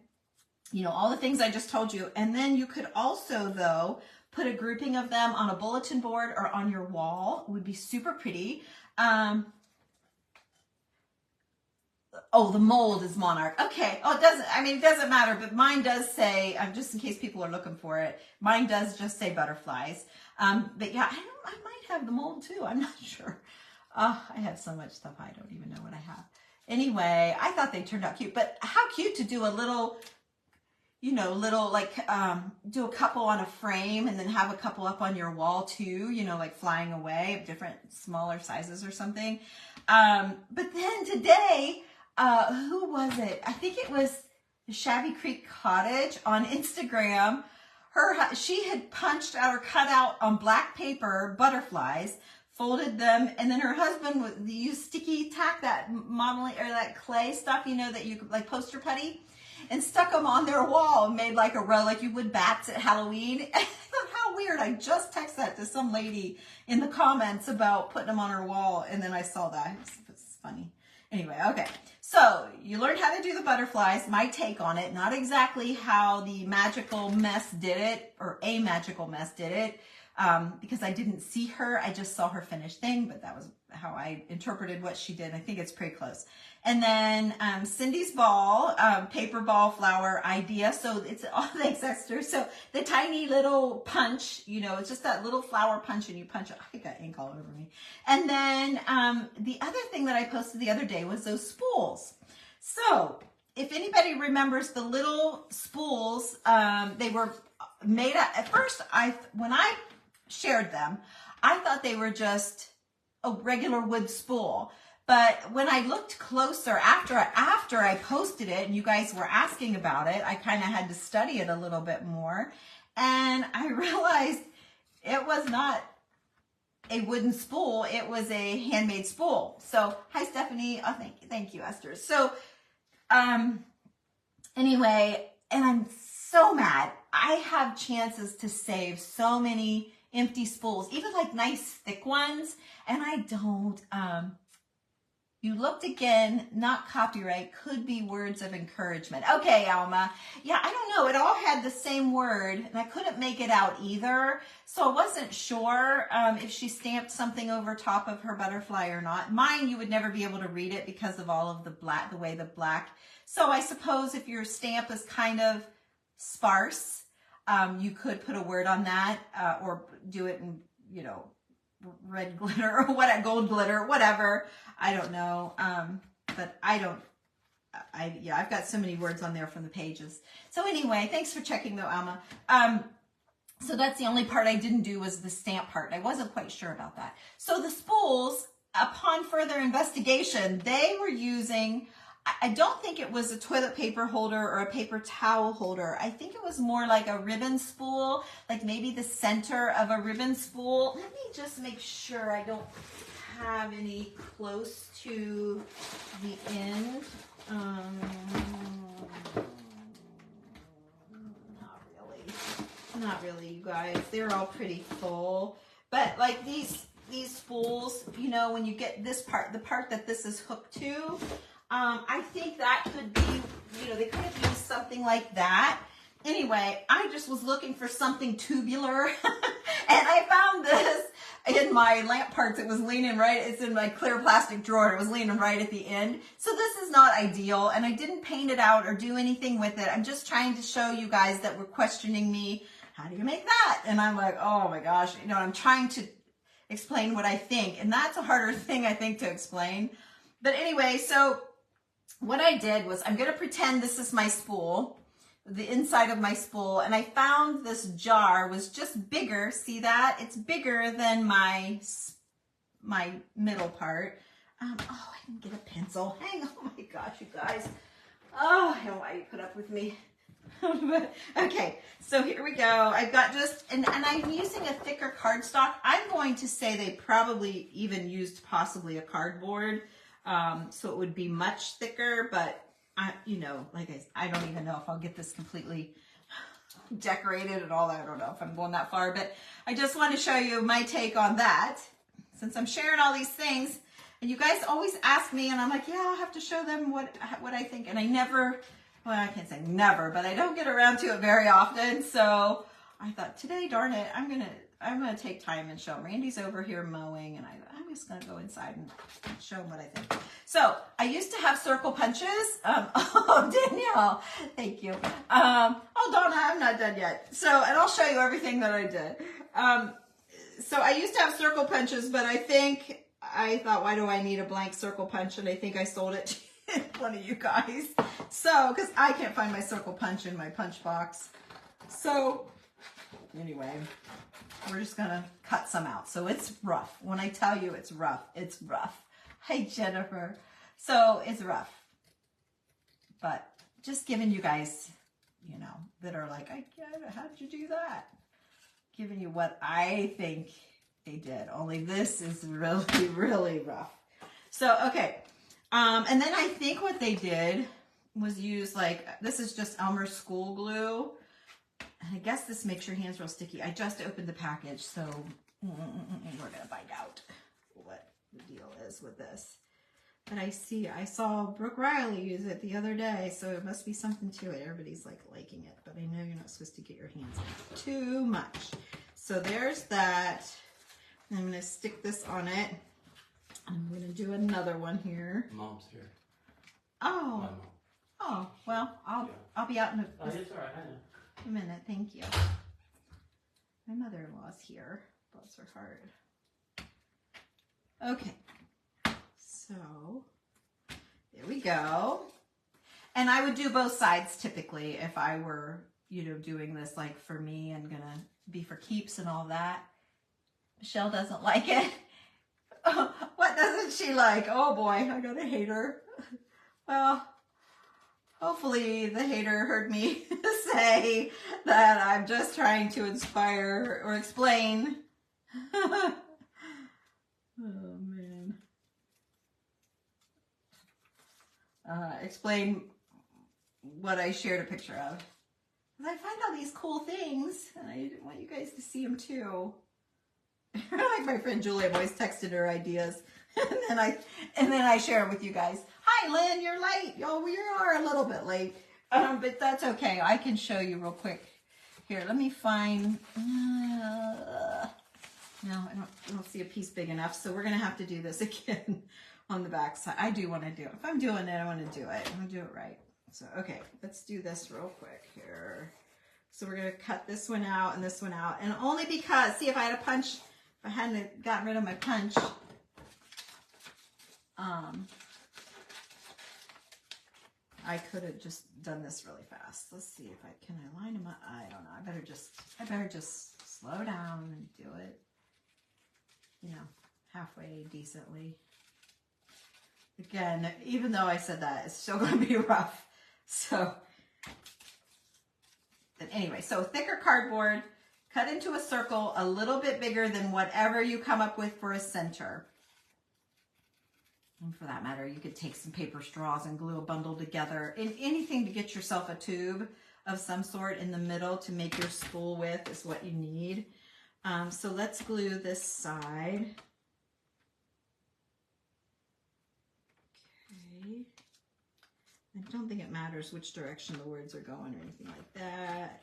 S1: you know, all the things I just told you. And then you could also, though, put a grouping of them on a bulletin board or on your wall. It would be super pretty. Oh, the mold is Monarch. Okay. Oh, it doesn't matter, but mine does say, just in case people are looking for it, mine does just say butterflies. But yeah, I might have the mold too. I'm not sure. I have so much stuff. I don't even know what I have. Anyway, I thought they turned out cute, but how cute to do a little you know, little like do a couple on a frame and then have a couple up on your wall too, you know, like flying away of different smaller sizes or something. But then today, who was it? I think it was Shabby Creek Cottage on Instagram. She had punched out or cut out on black paper butterflies, folded them, and then her husband would use sticky tack, that modeling or that clay stuff, you know, that you like poster putty, and stuck them on their wall and made like a row like you would bats at Halloween. And I thought, how weird. I just texted that to some lady in the comments about putting them on her wall, and then I saw that. It's funny. Anyway, okay. So you learned how to do the butterflies, my take on it, not exactly how the Magical Mess did it, or A Magical Mess did it, because I didn't see her. I just saw her finished thing, but that was how I interpreted what she did. I think it's pretty close. And then Cindy's ball, paper ball flower idea. So it's all the exact. So the tiny little punch, you know, it's just that little flower punch, and you punch it. I got ink all over me. And then the other thing that I posted the other day was those spools. So if anybody remembers the little spools, they were made up, at first, when I shared them, I thought they were just a regular wood spool. But when I looked closer after I posted it and you guys were asking about it, I kind of had to study it a little bit more. And I realized it was not a wooden spool. It was a handmade spool. So, hi, Stephanie. Oh, thank you, Esther. So, anyway, and I'm so mad. I have chances to save so many empty spools, even like nice thick ones, and I don't. You looked again, not copyright, could be words of encouragement. Okay, Alma. Yeah, I don't know. It all had the same word, and I couldn't make it out either. So I wasn't sure if she stamped something over top of her butterfly or not. Mine, you would never be able to read it because of all of the black, the way the black. So I suppose if your stamp is kind of sparse, you could put a word on that or do it in, you know, red glitter or what, gold glitter, whatever. I don't know. But yeah, I've got so many words on there from the pages. So anyway, thanks for checking though, Alma. So that's the only part I didn't do was the stamp part. I wasn't quite sure about that. So the spools, upon further investigation, they were using, I don't think it was a toilet paper holder or a paper towel holder. I think it was more like a ribbon spool, like maybe the center of a ribbon spool. Let me just make sure I don't have any close to the end. Not really, you guys. They're all pretty full. But like these spools, you know, when you get this part, the part that this is hooked to, I think that could be, you know, they could have used something like that. Anyway, I just was looking for something tubular, and I found this in my lamp parts. It was leaning right, it's in my clear plastic drawer. It was leaning right at the end. So this is not ideal, and I didn't paint it out or do anything with it. I'm just trying to show you guys that were questioning me, how do you make that? And I'm like, oh my gosh, you know, I'm trying to explain what I think, and that's a harder thing, I think, to explain. But anyway, so what I did was, I'm going to pretend this is my spool, the inside of my spool, and I found this jar was just bigger. See that? It's bigger than my middle part. Oh, I didn't get a pencil. Hang on. Oh my gosh, you guys. Oh, I don't know why you put up with me. Okay, so here we go. I've got just, and I'm using a thicker cardstock. I'm going to say they probably even used possibly a cardboard. So it would be much thicker, but you know, like I don't even know if I'll get this completely decorated at all. I don't know if I'm going that far, but I just want to show you my take on that, since I'm sharing all these things, and you guys always ask me, and I'm like, yeah, I'll have to show them what I think, and I never, well, I can't say never, but I don't get around to it very often. So I thought today, darn it, I'm gonna take time and show them. Randy's over here mowing, and I'm just gonna go inside and show them what I think. So I used to have circle punches. Oh, Danielle, thank you. Oh, Donna, I'm not done yet. So, and I'll show you everything that I did. So I used to have circle punches, but I thought, why do I need a blank circle punch? And I think I sold it one of you guys. So, because I can't find my circle punch in my punch box. So, anyway, we're just going to cut some out. So, it's rough. When I tell you it's rough, it's rough. Hi, Jennifer. So, it's rough. But just giving you guys, you know, that are like, I get it. How did you do that? Giving you what I think they did. Only this is really, really rough. So, okay. And then I think what they did was use like, this is just Elmer's school glue. And I guess this makes your hands real sticky. I just opened the package, so we're going to find out what the deal is with this. But I saw Brooke Riley use it the other day, so it must be something to it. Everybody's like liking it, but I know you're not supposed to get your hands on too much. So there's that. I'm going to stick this on it. I'm going to do another one here.
S2: Mom's here.
S1: Oh.
S2: My mom.
S1: Oh, well, I'll be out in
S2: Oh, it's all right. I know.
S1: a minute. Thank you. My mother-in-law's here. Bless her heart. Okay. So, there we go. And I would do both sides typically if I were, you know, doing this like for me and gonna be for keeps and all that. Michelle doesn't like it. What doesn't she like? Oh boy, I got a hater. Well, hopefully the hater heard me say that I'm just trying to inspire or explain. Oh man. Explain what I shared a picture of. I find all these cool things and I want you guys to see them too. Like my friend Julie, I've always texted her ideas and then I share them with you guys. Hi Lynn, you're late. Oh, we are a little bit late. But that's okay. I can show you real quick. Here, let me find no, I don't see a piece big enough, so we're gonna have to do this again on the back side. I do want to do it. If I'm doing it, I want to do it. I'm gonna do it right. So okay, let's do this real quick here. So we're gonna cut this one out and this one out, and only because, see, if I had a punch, if I hadn't gotten rid of my punch, I could have just done this really fast. Let's see if can I line them up? I don't know. I better just slow down and do it, you know, halfway decently. Again, even though I said that, it's still going to be rough. So, but anyway, so thicker cardboard, cut into a circle a little bit bigger than whatever you come up with for a center. And for that matter, you could take some paper straws and glue a bundle together. And anything to get yourself a tube of some sort in the middle to make your spool with is what you need. So let's glue this side. Okay. I don't think it matters which direction the words are going or anything like that.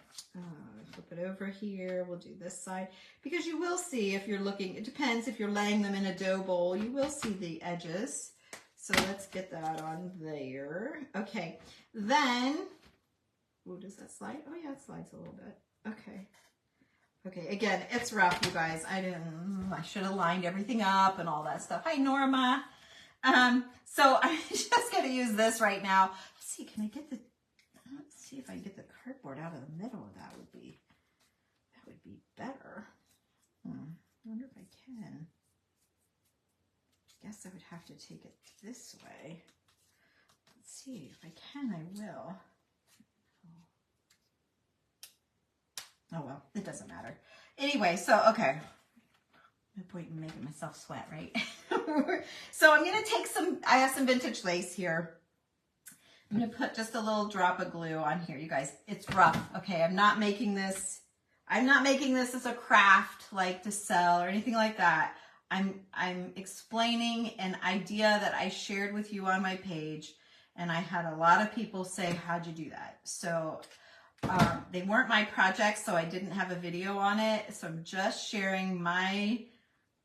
S1: Flip it over here. We'll do this side. Because you will see if you're looking, it depends if you're laying them in a dough bowl, you will see the edges. So let's get that on there. Okay. Then, oh, does that slide? Oh yeah, it slides a little bit. Okay. Okay, again, it's rough, you guys. I should have lined everything up and all that stuff. Hi, Norma. So I'm just going to use this right now. Let's see, let's see if I can get the cardboard out of the middle. That would be better. I wonder if I can. I guess I would have to take it this way. Let's see, if I can, I will. Oh well, it doesn't matter. Anyway, so, okay. No point in making myself sweat, right? So I'm going to take I have some vintage lace here. I'm going to put just a little drop of glue on here, you guys. It's rough, okay? I'm not making this as a craft, like to sell or anything like that. I'm explaining an idea that I shared with you on my page, and I had a lot of people say, how'd you do that? So they weren't my projects, so I didn't have a video on it. So I'm just sharing my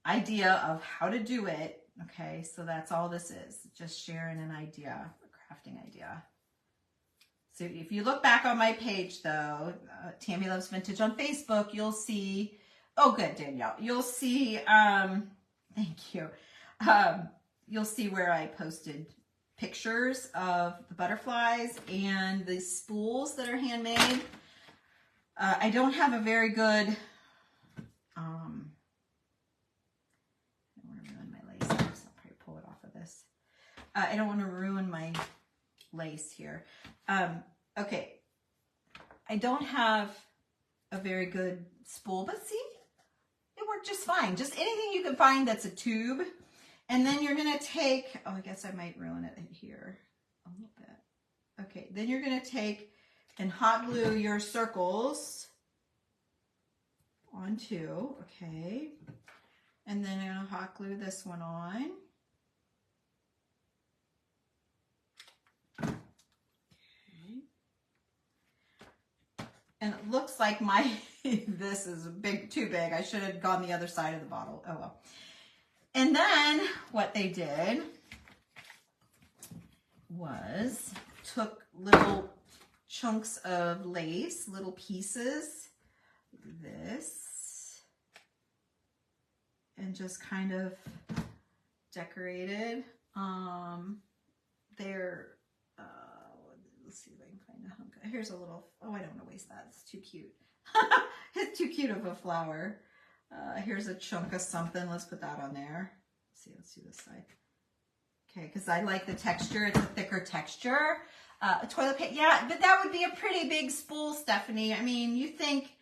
S1: idea of how to do it. Okay, so that's all this is. Just sharing an idea, a crafting idea. So if you look back on my page though, Tammy Loves Vintage on Facebook, you'll see, oh good, Danielle, you'll see, thank you. You'll see where I posted pictures of the butterflies and the spools that are handmade. I don't have a very good, I don't want to ruin my lace. I'll probably pull it off of this. I don't want to ruin my lace here. Okay. I don't have a very good spool, but see, it worked just fine. Just anything you can find that's a tube. And then you're going to take, oh, I guess I might ruin it here a little bit. Okay, then you're going to take and hot glue your circles onto, okay. And then I'm going to hot glue this one on. Okay. And it looks like my, this is too big. I should have gone the other side of the bottle. Oh well. And then what they did was took little chunks of lace, little pieces, like this, and just kind of decorated their, let's see if I can find a hunk. Here's a little, oh, I don't want to waste that. It's too cute. It's too cute of a flower. Here's a chunk of something. Let's put that on there. Let's see this side. Okay, because I like the texture. It's a thicker texture. A toilet paper, yeah, but that would be a pretty big spool, Stephanie. I mean, you think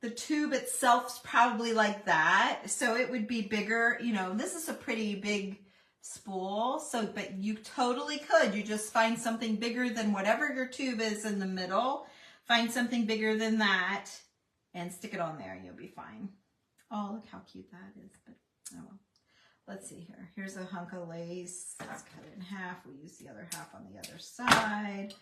S1: the tube itself's probably like that, so it would be bigger. You know, this is a pretty big spool, so, but you totally could. You just find something bigger than whatever your tube is in the middle. Find something bigger than that and stick it on there and you'll be fine. Oh, look how cute that is. But oh well. Let's see here. Here's a hunk of lace. Let's cut it in half. We'll use the other half on the other side.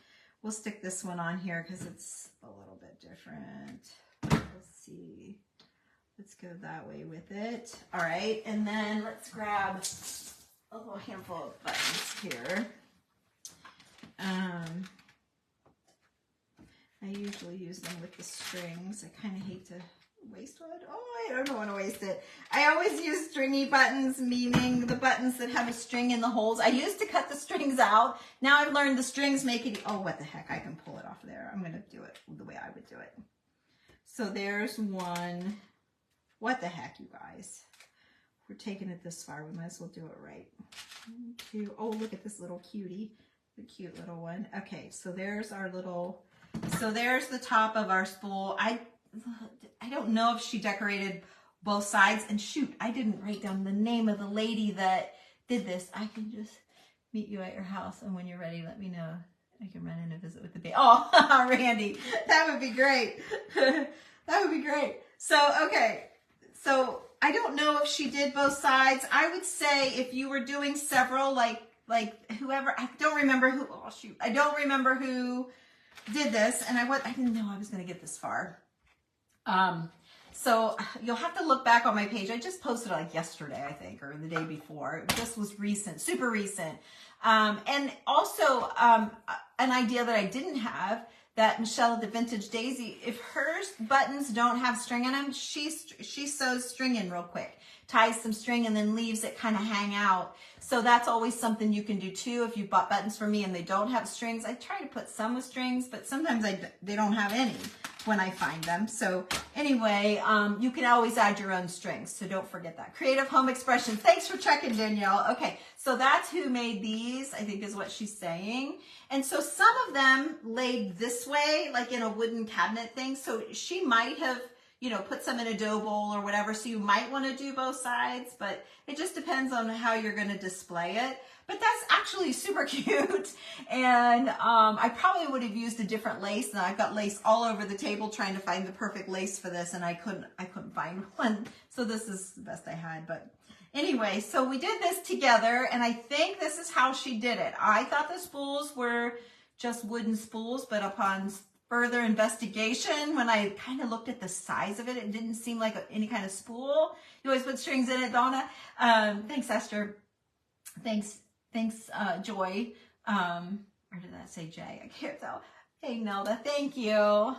S1: We'll stick this one on here because it's a little bit different. Let's see. Let's go that way with it. All right, and then let's grab a little handful of buttons here. I usually use them with the strings. I kind of hate to waste wood. Oh, I don't want to waste it. I always use stringy buttons, meaning the buttons that have a string in the holes. I used to cut the strings out. Now I've learned the strings make it, oh, what the heck, I can pull it off there. I'm going to do it the way I would do it. So there's one. What the heck, you guys? We're taking it this far. We might as well do it right. 1, 2, oh, look at this little cutie. The cute little one. Okay, so there's our little, so there's the top of our spool. I don't know if she decorated both sides. And shoot, I didn't write down the name of the lady that did this. I can just meet you at your house, and when you're ready, let me know. I can run in and visit with the baby. Oh, Randy, that would be great. That would be great. So, okay. So I don't know if she did both sides. I would say if you were doing several, like whoever, I don't remember who, oh shoot, I don't remember who did this, and I didn't know I was going to get this far. So you'll have to look back on my page. I just posted like yesterday, I think, or the day before. It just was recent, super recent. And also an idea that I didn't have, that Michelle the Vintage Daisy, if hers buttons don't have string in them, she sews string in real quick, ties some string and then leaves it kind of hang out. So that's always something you can do too. If you bought buttons from me and they don't have strings, I try to put some with strings, but sometimes they don't have any when I find them. So anyway, you can always add your own strings. So don't forget that. Creative Home Expressions. Thanks for checking, Danielle. Okay, so that's who made these, I think is what she's saying. And so some of them laid this way, like in a wooden cabinet thing. So she might have, you know, put some in a dough bowl or whatever. So you might want to do both sides, but it just depends on how you're going to display it. But that's actually super cute. And I probably would have used a different lace. Now I've got lace all over the table trying to find the perfect lace for this, and I couldn't find one. So this is the best I had. But anyway, so we did this together, and I think this is how she did it. I thought the spools were just wooden spools, but upon further investigation, when I kind of looked at the size of it, it didn't seem like any kind of spool. You always put strings in it, Donna. Thanks, Esther. Thanks, Joy. Or did that say Jay? I can't tell. Hey, Nelda, thank you.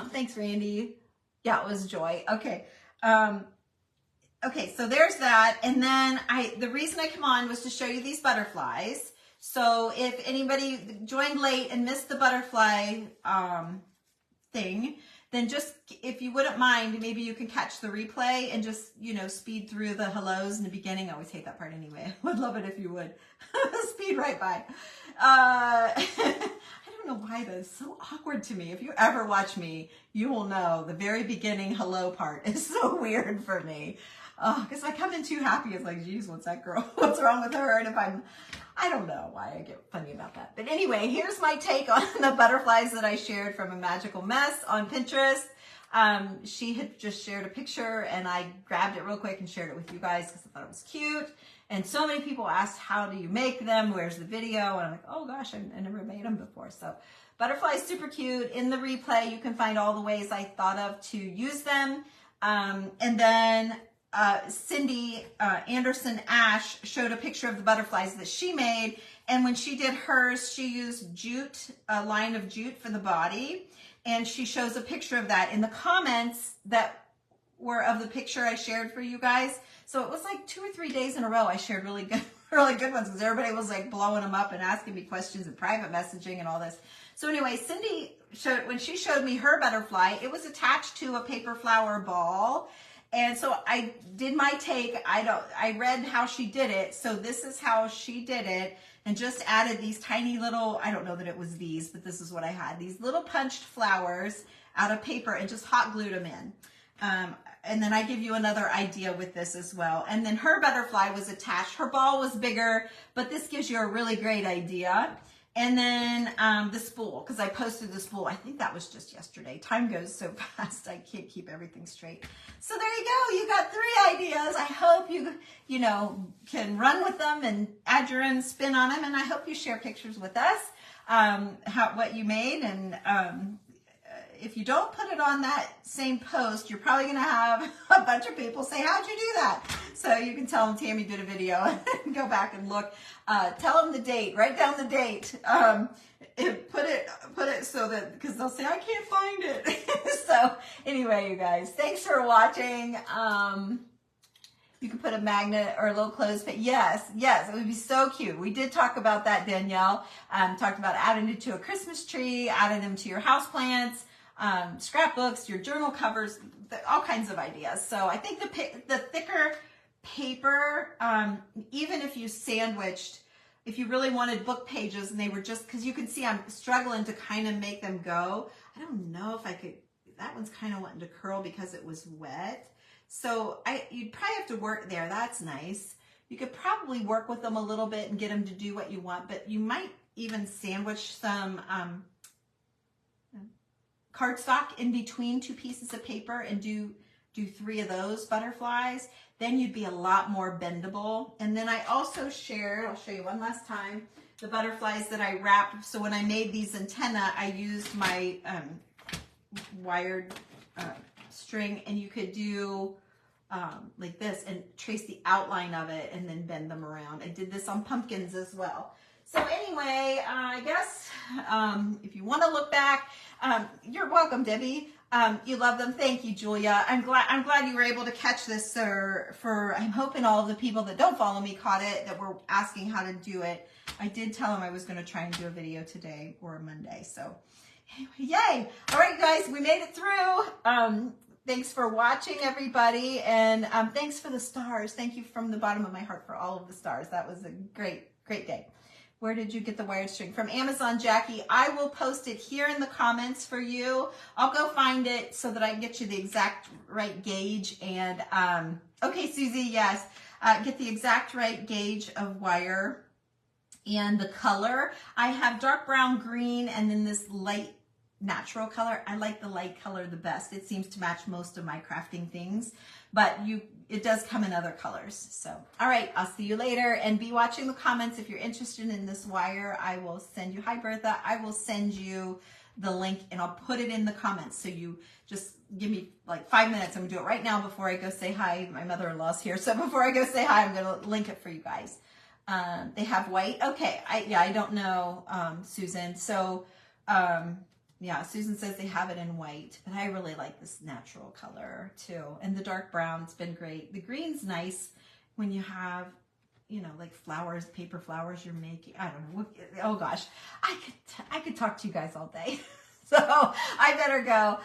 S1: Thanks, Randy. Yeah, it was Joy. Okay. Okay, so there's that. And then the reason I come on was to show you these butterflies. So if anybody joined late and missed the butterfly thing, then just, if you wouldn't mind, maybe you can catch the replay and just, you know, speed through the hellos in the beginning. I always hate that part anyway. I would love it if you would. Speed right by. I don't know why that is so awkward to me. If you ever watch me, you will know the very beginning hello part is so weird for me. Because I come in too happy. It's like, geez, what's that girl? What's wrong with her? And if I don't know why I get funny about that. But anyway, here's my take on the butterflies that I shared from A Magical Mess on Pinterest. She had just shared a picture and I grabbed it real quick and shared it with you guys because I thought it was cute. And so many people asked, how do you make them? Where's the video? And I'm like, oh gosh, I never made them before. So butterflies, super cute. In the replay, you can find all the ways I thought of to use them. And then Cindy Anderson Ash showed a picture of the butterflies that she made. And when she did hers, she used jute, a line of jute for the body. And she shows a picture of that in the comments that were of the picture I shared for you guys. So it was like 2 or 3 days in a row I shared really good ones because everybody was like blowing them up and asking me questions and private messaging and all this. So anyway, Cindy showed, when she showed me her butterfly, it was attached to a paper flower ball. And so I did my take. I read how she did it. So this is how she did it, and just added these tiny little, I don't know that it was these, but this is what I had. These little punched flowers out of paper and just hot glued them in. And then I give you another idea with this as well. And then her butterfly was attached. Her ball was bigger, but this gives you a really great idea. And then the spool, because I posted the spool. I think that was just yesterday. Time goes so fast, I can't keep everything straight. So there you go. You got 3 ideas. I hope you know, can run with them and add your own spin on them. And I hope you share pictures with us, what you made. And if you don't put it on that same post, you're probably going to have a bunch of people say, how'd you do that? So you can tell them Tammy did a video and go back and look. Tell them the date, write down the date. Put it so that, because they'll say, I can't find it. So anyway, you guys, thanks for watching. You can put a magnet or a little clothespin. Yes, it would be so cute. We did talk about that, Danielle. Talked about adding it to a Christmas tree, adding them to your houseplants, scrapbooks, your journal covers, all kinds of ideas. So I think the thicker paper, even if you sandwiched, if you really wanted book pages and they were just, because you can see I'm struggling to kind of make them go. I don't know if I could, that one's kind of wanting to curl because it was wet. So you'd probably have to work there. That's nice. You could probably work with them a little bit and get them to do what you want, but you might even sandwich some cardstock in between 2 pieces of paper and do 3 of those butterflies. Then you'd be a lot more bendable. And then I also shared, I'll show you one last time, the butterflies that I wrapped. So when I made these antennae, I used my wired string, and you could do like this and trace the outline of it and then bend them around. I did this on pumpkins as well. So anyway, I guess if you want to look back, you're welcome, Debbie. You love them. Thank you, Julia. I'm glad you were able to catch this, for I'm hoping all of the people that don't follow me caught it, that were asking how to do it. I did tell them I was going to try and do a video today or Monday. So anyway, yay. All right, guys, we made it through. Thanks for watching, everybody. And thanks for the stars. Thank you from the bottom of my heart for all of the stars. That was a great day. Where did you get the wired string? From Amazon, Jackie. I will post it here in the comments for you. I'll go find it so that I can get you the exact right gauge. And, okay, Susie, yes. Get the exact right gauge of wire and the color. I have dark brown, green, and then this light natural color. I like the light color the best. It seems to match most of my crafting things, but it does come in other colors. So, all right, I'll see you later, and be watching the comments. If you're interested in this wire, I will send you, hi Bertha, I will send you the link, and I'll put it in the comments. So you just give me like 5 minutes. I'm gonna do it right now before I go say hi. My mother-in-law's here. So before I go say hi, I'm gonna link it for you guys. They have white. Okay, I don't know, Susan. So, yeah, Susan says they have it in white, but I really like this natural color too. And the dark brown's been great. The green's nice when you have, you know, like flowers, paper flowers you're making. I don't know. Oh gosh, I could talk to you guys all day. So I better go.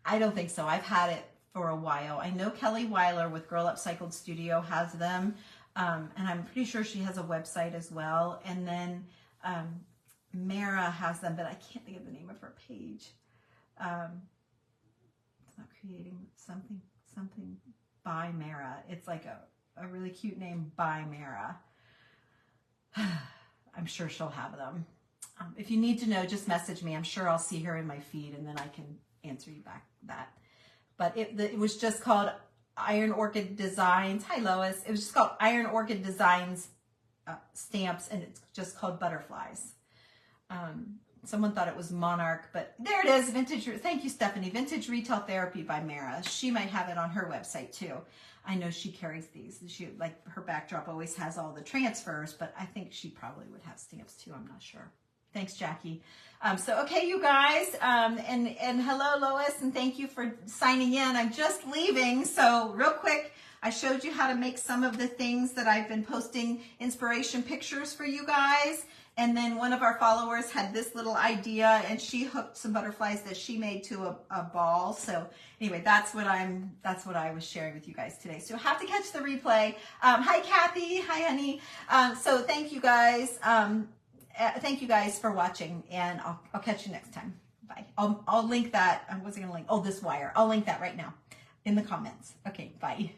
S1: I don't think so. I've had it for a while. I know Kelly Weiler with Girl Upcycled Studio has them. And I'm pretty sure she has a website as well. And then Mara has them, but I can't think of the name of her page. It's not creating something by Mara. It's like a really cute name, by Mara. I'm sure she'll have them. If you need to know, just message me. I'm sure I'll see her in my feed, and then I can answer you back that. But it was just called Iron Orchid Designs. Hi, Lois. It was just called Iron Orchid Designs stamps, and it's just called Butterflies. Someone thought it was Monarch, but there it is. Vintage. Thank you, Stephanie. Vintage Retail Therapy by Mara. She might have it on her website too. I know she carries these. She, like, her backdrop always has all the transfers, but I think she probably would have stamps too. I'm not sure. Thanks, Jackie. So, okay, you guys, and hello, Lois, and thank you for signing in. I'm just leaving, so real quick, I showed you how to make some of the things that I've been posting inspiration pictures for you guys. And then one of our followers had this little idea, and she hooked some butterflies that she made to a ball. So anyway, that's what I was sharing with you guys today. So you'll have to catch the replay. Hi, Kathy. Hi, honey. So thank you guys. Thank you guys for watching, and I'll catch you next time. Bye. I'll link that. I wasn't gonna link. Oh, this wire. I'll link that right now in the comments. Okay. Bye.